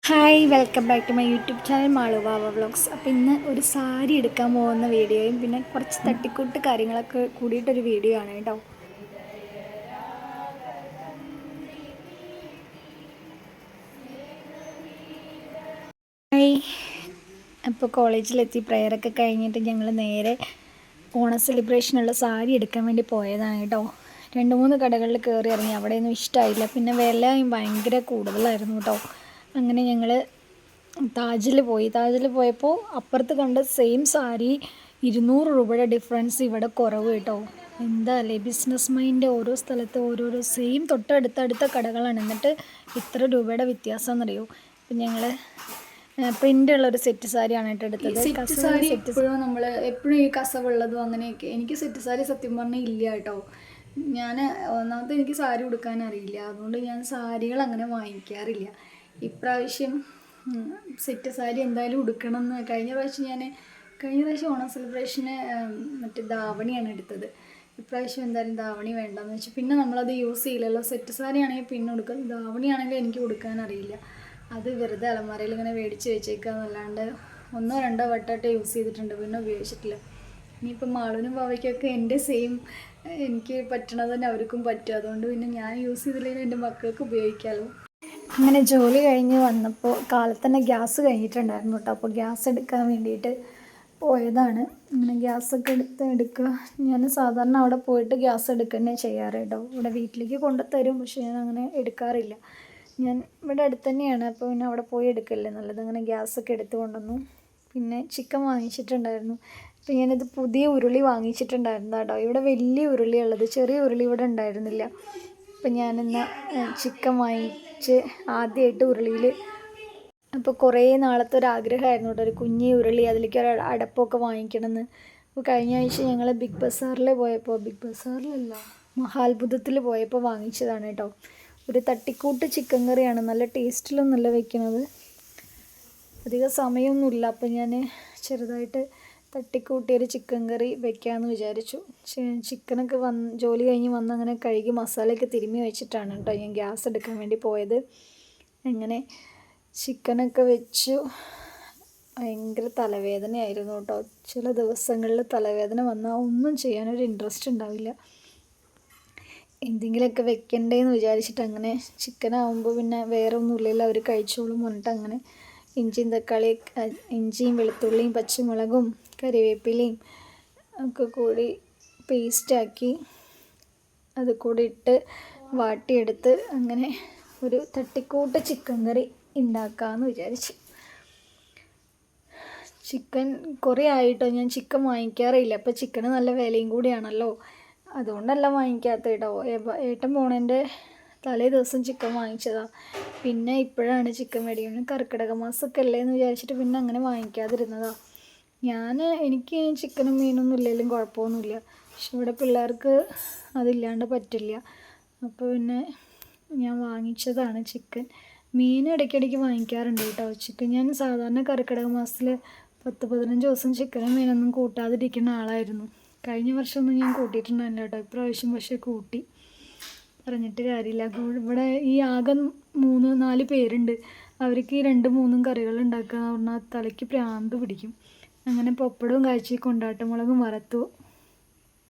Hi, welcome back to my YouTube channel Malu Vava vlogs. അപ്പോൾ ഇന്ന് ഒരു സാരി എടുക്കാൻ പോകുന്ന വീഡിയോയും പിന്നെ കുറച്ച് തട്ടിക്കൂട്ട് കാര്യങ്ങളൊക്കെ കൂടിയിട്ടൊരു വീഡിയോ ആണ് കേട്ടോ. ഹായ്, അപ്പോൾ കോളേജിലെത്തി പ്രയറൊക്കെ കഴിഞ്ഞിട്ട് ഞങ്ങൾ നേരെ ഓണ സെലിബ്രേഷനുള്ള സാരി എടുക്കാൻ വേണ്ടി പോയതാണ് കേട്ടോ. 2-3 കടകളിൽ കയറി ഇറങ്ങി, അവിടെയൊന്നും ഇഷ്ടമായില്ല. പിന്നെ വിലയും ഭയങ്കര കൂടുതലായിരുന്നു കേട്ടോ. അങ്ങനെ ഞങ്ങൾ താജിൽ പോയപ്പോൾ അപ്പുറത്ത് കണ്ട സെയിം സാരി 200 രൂപയുടെ ഡിഫറൻസ് ഇവിടെ കുറവ് കേട്ടോ. എന്താ അല്ലേ, ബിസിനസ് മൈൻഡ്. ഓരോ സ്ഥലത്ത് ഓരോരോ സെയിം തൊട്ടടുത്തടുത്ത കടകളാണ്, എന്നിട്ട് ഇത്ര രൂപയുടെ വ്യത്യാസം എന്നറിയോ. അപ്പം ഞങ്ങൾ പ്രിൻ്റ് ഉള്ളൊരു സെറ്റ് സാരിയാണ് കേട്ടോ എടുത്തത്. സെറ്റ് സാരി എപ്പോഴും നമ്മൾ എപ്പോഴും ഈ കസവുള്ളതും അങ്ങനെയൊക്കെ. എനിക്ക് സെറ്റ് സാരി സത്യം പറഞ്ഞാൽ ഇല്ല കേട്ടോ. ഞാൻ ഒന്നാമത്തെ എനിക്ക് സാരി ഉടുക്കാൻ അറിയില്ല, അതുകൊണ്ട് ഞാൻ സാരികൾ അങ്ങനെ വാങ്ങിക്കാറില്ല. ഇപ്രാവശ്യം സെറ്റ് സാരി എന്തായാലും ഉടുക്കണം എന്ന്. കഴിഞ്ഞ പ്രാവശ്യം ഓണം സെലിബ്രേഷന് മറ്റേ ധാവണിയാണ് എടുത്തത്. ഇപ്രാവശ്യം എന്തായാലും ധാവണി വേണ്ടെന്ന് വെച്ചു. പിന്നെ നമ്മളത് യൂസ് ചെയ്യില്ലല്ലോ. സെറ്റ് സാരി ആണെങ്കിൽ പിന്നെ ഉടുക്കാം, ധാവണിയാണെങ്കിൽ എനിക്ക് ഉടുക്കാൻ അറിയില്ല. അത് വെറുതെ അലമാരയിൽ ഇങ്ങനെ മേടിച്ച് വെച്ചേക്കാന്നല്ലാണ്ട് 1-2 വട്ടമായിട്ട് യൂസ് ചെയ്തിട്ടുണ്ട്, പിന്നെ ഉപയോഗിച്ചിട്ടില്ല. ഇനിയിപ്പോൾ മാളുവിനും പാവയ്ക്കൊക്കെ എൻ്റെ സെയിം എനിക്ക് പറ്റണത് തന്നെ അവർക്കും പറ്റും. അതുകൊണ്ട് പിന്നെ ഞാൻ യൂസ് ചെയ്തില്ലെങ്കിൽ എൻ്റെ മക്കൾക്ക് ഉപയോഗിക്കാമല്ലോ. അങ്ങനെ ജോലി കഴിഞ്ഞ് വന്നപ്പോൾ കാലത്ത് തന്നെ ഗ്യാസ് കഴിഞ്ഞിട്ടുണ്ടായിരുന്നു കേട്ടോ. അപ്പോൾ ഗ്യാസ് എടുക്കാൻ വേണ്ടിയിട്ട് പോയതാണ്. അങ്ങനെ ഗ്യാസൊക്കെ എടുക്കുക. ഞാൻ സാധാരണ അവിടെ പോയിട്ട് ഗ്യാസ് എടുക്കുന്നേ ചെയ്യാറ് കേട്ടോ. ഇവിടെ വീട്ടിലേക്ക് കൊണ്ടുത്തരും, പക്ഷേ ഞാൻ അങ്ങനെ എടുക്കാറില്ല. ഞാൻ ഇവിടെ അടുത്ത് തന്നെയാണ്, അപ്പോൾ പിന്നെ അവിടെ പോയി എടുക്കല്ലേ നല്ലത്. അങ്ങനെ ഗ്യാസൊക്കെ എടുത്ത് കൊണ്ടുവന്നു. പിന്നെ ചിക്കൻ വാങ്ങിച്ചിട്ടുണ്ടായിരുന്നു. അപ്പോൾ ഞാനിത് പുതിയ ഉരുളി വാങ്ങിച്ചിട്ടുണ്ടായിരുന്നു കേട്ടോ. ഇവിടെ വലിയ ഉരുളിയുള്ളത്, ചെറിയ ഉരുളി ഇവിടെ ഉണ്ടായിരുന്നില്ല. അപ്പം ഞാനിന്ന് ചിക്കൻ വാങ്ങിച്ച് ആദ്യമായിട്ട് ഉരുളിയിൽ. അപ്പോൾ കുറേ നാളത്തെ ഒരു ആഗ്രഹമായിരുന്നു കേട്ടോ, ഒരു കുഞ്ഞി ഉരുളി, അതിലേക്ക് ഒരു അടപ്പൊക്കെ വാങ്ങിക്കണമെന്ന്. അപ്പോൾ കഴിഞ്ഞ ആഴ്ച ഞങ്ങൾ ബിഗ് ബസാറിലല്ല, മഹാത്ഭുതത്തിൽ പോയപ്പോൾ വാങ്ങിച്ചതാണ് കേട്ടോ. ഒരു തട്ടിക്കൂട്ട് ചിക്കൻ കറിയാണ്, നല്ല ടേസ്റ്റിലൊന്നുമല്ല വെക്കുന്നത്. അധികം സമയമൊന്നുമില്ല, അപ്പോൾ ഞാൻ ചെറുതായിട്ട് തട്ടിക്കൂട്ടിയൊരു ചിക്കൻ കറി വെക്കാമെന്ന് വിചാരിച്ചു. ചിക്കനൊക്കെ ജോലി കഴിഞ്ഞ് വന്ന് അങ്ങനെ കഴുകി മസാലയൊക്കെ തിരുമ്മി വെച്ചിട്ടാണ് കേട്ടോ ഞാൻ ഗ്യാസ് എടുക്കാൻ വേണ്ടി പോയത്. അങ്ങനെ ചിക്കനൊക്കെ വെച്ചു. ഭയങ്കര തലവേദനയായിരുന്നു കേട്ടോ. ചില ദിവസങ്ങളിൽ തലവേദന വന്നാൽ ഒന്നും ചെയ്യാനൊരു ഇൻട്രസ്റ്റ് ഉണ്ടാവില്ല. എന്തെങ്കിലുമൊക്കെ വെക്കണ്ടേന്ന് വിചാരിച്ചിട്ട് അങ്ങനെ ചിക്കനാകുമ്പോൾ പിന്നെ വേറെ ഒന്നുമില്ലല്ലോ, അവർ കഴിച്ചോളും പറഞ്ഞിട്ട് അങ്ങനെ ഇഞ്ചിയും വെളുത്തുള്ളിയും പച്ചമുളകും കറിവേപ്പിലയും ഒക്കെ കൂടി പേസ്റ്റാക്കി അത് കൂടി ഇട്ട് വാട്ടിയെടുത്ത് അങ്ങനെ ഒരു തട്ടിക്കൂട്ട് ചിക്കൻ കറി ഉണ്ടാക്കാമെന്ന് വിചാരിച്ചു. ചിക്കൻ കുറേ ആയിട്ടോ ഞാൻ ചിക്കൻ വാങ്ങിക്കാറില്ല. അപ്പോൾ ചിക്കന് നല്ല വിലയും കൂടിയാണല്ലോ, അതുകൊണ്ടല്ല വാങ്ങിക്കാത്ത കേട്ടോ. ഏട്ടൻ പോണേൻ്റെ തലേ ദിവസം ചിക്കൻ വാങ്ങിച്ചതാണ്. പിന്നെ ഇപ്പോഴാണ് ചിക്കൻ മേടിക്കുന്നത്. കർക്കിടക മാസമൊക്കെ അല്ലേ എന്ന് വിചാരിച്ചിട്ട് പിന്നെ അങ്ങനെ വാങ്ങിക്കാതിരുന്നതാണ്. എനിക്ക് ചിക്കനും മീനൊന്നും ഇല്ലെങ്കിലും കുഴപ്പമൊന്നുമില്ല, പക്ഷെ ഇവിടെ പിള്ളേർക്ക് അതില്ലാണ്ട് പറ്റില്ല. അപ്പോൾ പിന്നെ ഞാൻ വാങ്ങിച്ചതാണ് ചിക്കൻ. മീൻ ഇടയ്ക്കിടയ്ക്ക് വാങ്ങിക്കാറുണ്ട് കേട്ടോ. ചിക്കൻ ഞാൻ സാധാരണ കർക്കിടക മാസത്തിൽ 10-15 ദിവസം ചിക്കനും മീനൊന്നും കൂട്ടാതിരിക്കുന്ന ആളായിരുന്നു. കഴിഞ്ഞ വർഷമൊന്നും ഞാൻ കൂട്ടിയിട്ടുണ്ടായില്ല കേട്ടോ. ഇപ്രാവശ്യം പക്ഷേ കൂട്ടി, പറഞ്ഞിട്ട് കാര്യമില്ല. ഇവിടെ ഈ ആകെ 3-4 പേരുണ്ട്, അവർക്ക് ഈ 2-3 കറികൾ ഉണ്ടാക്കുക എന്ന് പറഞ്ഞാൽ തലയ്ക്ക് പ്രാന്ത് പിടിക്കും. അങ്ങനെ പപ്പടവും കാച്ചി കൊണ്ടാട്ടമുളകും വറുത്തു.